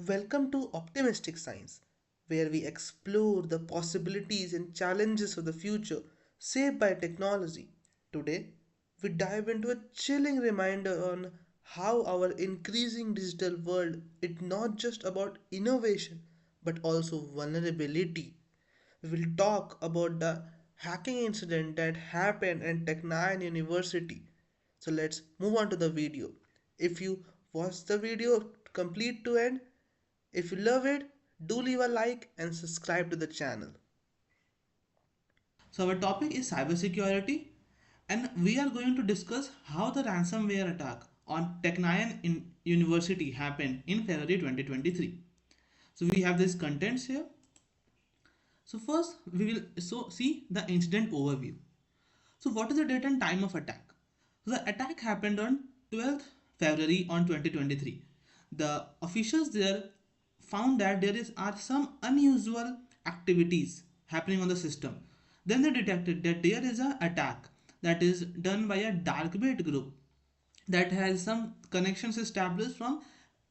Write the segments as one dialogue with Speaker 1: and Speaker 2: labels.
Speaker 1: Welcome to Optimistic Science, where we explore the possibilities and challenges of the future shaped by technology. Today, we dive into a chilling reminder on how our increasing digital world is not just about innovation but also vulnerability. We will talk about the hacking incident that happened at Technion University. So let's move on to the video. If you watch the video complete to end, if you love it, do leave a like and subscribe to the channel.
Speaker 2: So our topic is cybersecurity, and we are going to discuss how the ransomware attack on Technion University happened in February 2023. So we have these contents here. So first we will see the incident overview. So what is the date and time of attack? So the attack happened on 12th February on 2023. The officials there found that there are some unusual activities happening on the system. Then they detected that there is an attack that is done by a dark bait group that has some connections established from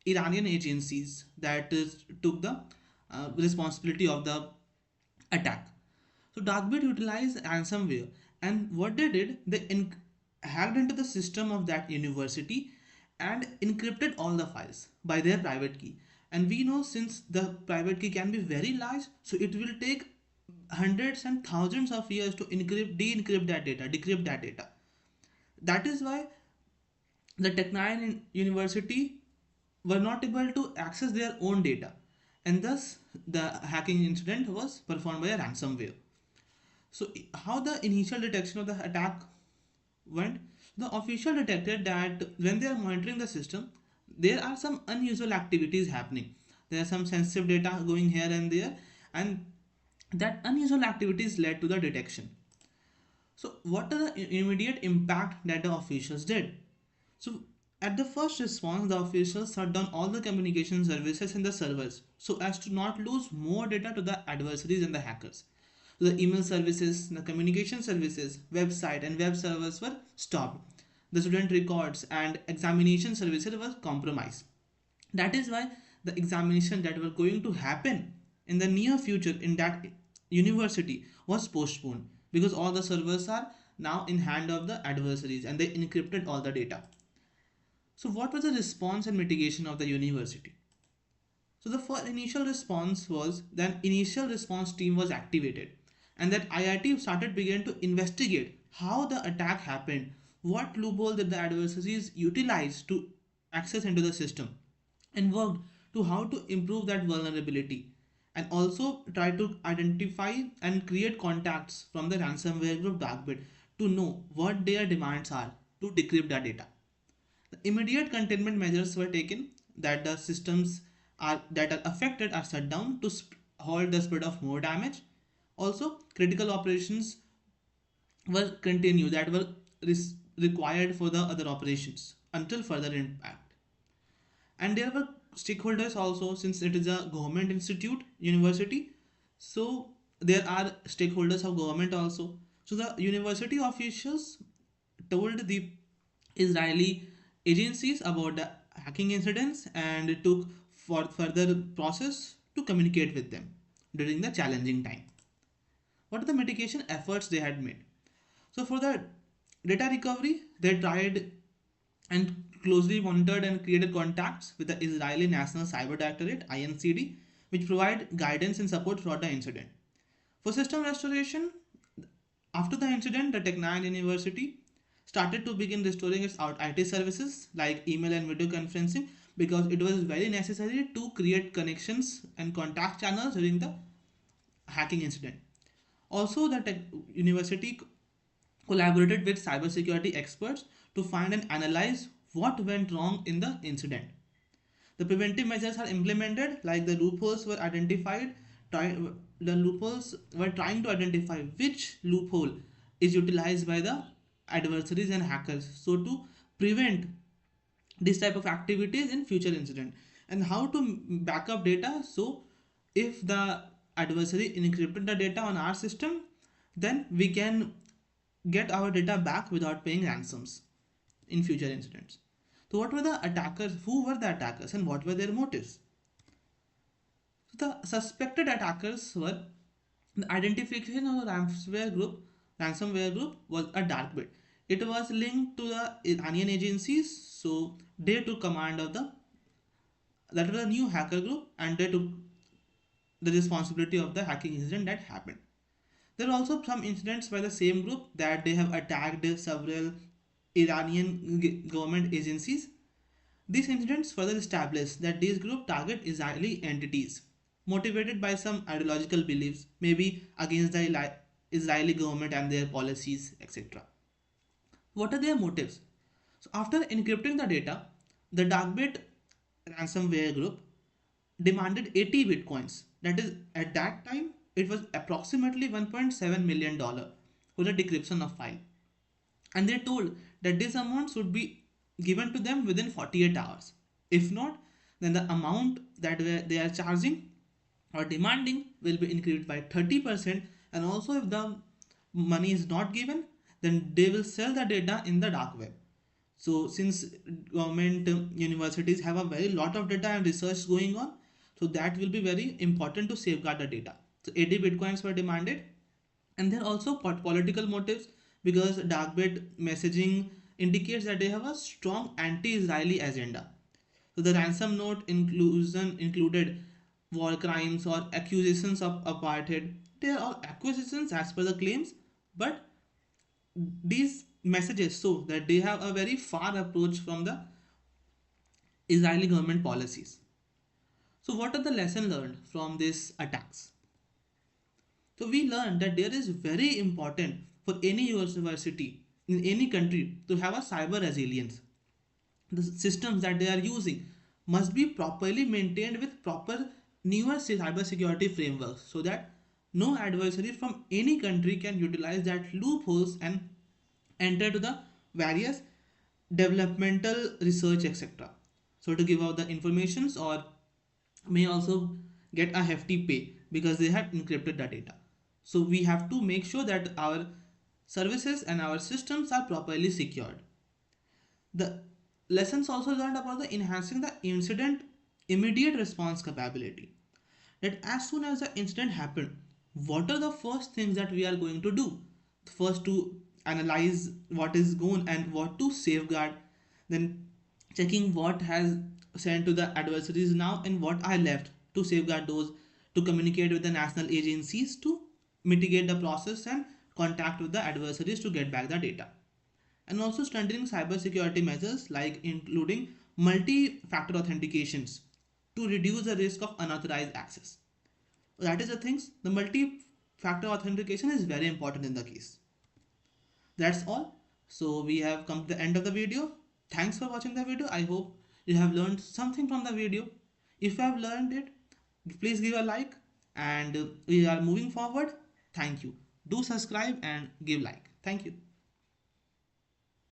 Speaker 2: Iranian agencies that took the responsibility of the attack. So Darkbit utilized ransomware, and what they did, they hacked into the system of that university and encrypted all the files by their private key. And we know since the private key can be very large, so it will take hundreds and thousands of years to de-encrypt that data, decrypt that data. That is why the Technion University were not able to access their own data, and thus the hacking incident was performed by a ransomware. So, how the initial detection of the attack went? The official detected that when they are monitoring the system, there are some unusual activities happening. There are some sensitive data going here and there, and that unusual activities led to the detection. So, what are the immediate impact that the officials did? So, at the first response, the officials shut down all the communication services in the servers so as to not lose more data to the adversaries and the hackers. So the email services, the communication services, website, and web servers were stopped. The student records and examination services were compromised. That is why the examination that were going to happen in the near future in that university was postponed because all the servers are now in hand of the adversaries and they encrypted all the data. So what was the response and mitigation of the university? So the first initial response was that initial response team was activated, and that IIT started began to investigate how the attack happened, what loophole did the adversaries utilize to access into the system, and worked to how to improve that vulnerability, and also try to identify and create contacts from the ransomware group Darkbit to know what their demands are to decrypt the data. The immediate containment measures were taken that the systems that are affected are shut down to halt the spread of more damage. Also, critical operations were continued that were required for the other operations until further impact. And there were stakeholders also, since it is a government institute university, so there are stakeholders of government also. So the university officials told the Israeli agencies about the hacking incidents and took for further process to communicate with them during the challenging time. What are the mitigation efforts they had made? So for the data recovery, they tried and closely monitored and created contacts with the Israeli National Cyber Directorate (INCD), which provide guidance and support throughout the incident. For system restoration, after the incident, the Technion University started to begin restoring its IT services like email and video conferencing because it was very necessary to create connections and contact channels during the hacking incident. Also, the university collaborated with cybersecurity experts to find and analyze what went wrong in the incident. The preventive measures are implemented, like the loopholes were identified. The loopholes were trying to identify which loophole is utilized by the adversaries and hackers. So to prevent this type of activities in future incident, and how to back up data. So if the adversary encrypted the data on our system, then we can get our data back without paying ransoms in future incidents. So what were the attackers? Who were the attackers and what were their motives? The suspected attackers were the identification of the ransomware group was a dark bit. It was linked to the Iranian agencies, so they took command of the that was a new hacker group and they took the responsibility of the hacking incident that happened. There are also some incidents by the same group that they have attacked several Iranian government agencies. These incidents further establish that these groups target Israeli entities motivated by some ideological beliefs, maybe against the Israeli government and their policies, etc. What are their motives? So, after encrypting the data, the Darkbit ransomware group demanded 80 bitcoins. That is, at that time, it was approximately $1.7 million for the decryption of file. And they told that this amount should be given to them within 48 hours. If not, then the amount that they are charging or demanding will be increased by 30%. And also, if the money is not given, then they will sell the data in the dark web. So since government universities have a very lot of data and research going on, so that will be very important to safeguard the data. So 80 bitcoins were demanded, and there are also political motives because darkbit messaging indicates that they have a strong anti-Israeli agenda. So the ransom note included war crimes or accusations of apartheid. They are all accusations as per the claims, but these messages show that they have a very far approach from the Israeli government policies. So, what are the lessons learned from these attacks? So, we learned that there is very important for any university in any country to have a cyber resilience. The systems that they are using must be properly maintained with proper newer cybersecurity frameworks so that no adversary from any country can utilize that loopholes and enter to the various developmental research, etc. So to give out the informations or may also get a hefty pay because they have encrypted the data. So we have to make sure that our services and our systems are properly secured. The lessons also learned about the enhancing the incident immediate response capability. That as soon as the incident happened, what are the first things that we are going to do? First to analyze what is going and what to safeguard, then checking what has sent to the adversaries now and what are left to safeguard those, to communicate with the national agencies to mitigate the process and contact with the adversaries to get back the data, and also strengthening cybersecurity measures like including multi-factor authentications to reduce the risk of unauthorized access. That is the things. The multi-factor authentication is very important in the case. That's all. So we have come to the end of the video. Thanks for watching the video. I hope you have learned something from the video. If you have learned it, please give a like, and we are moving forward. Thank you. Do subscribe and give like. Thank you.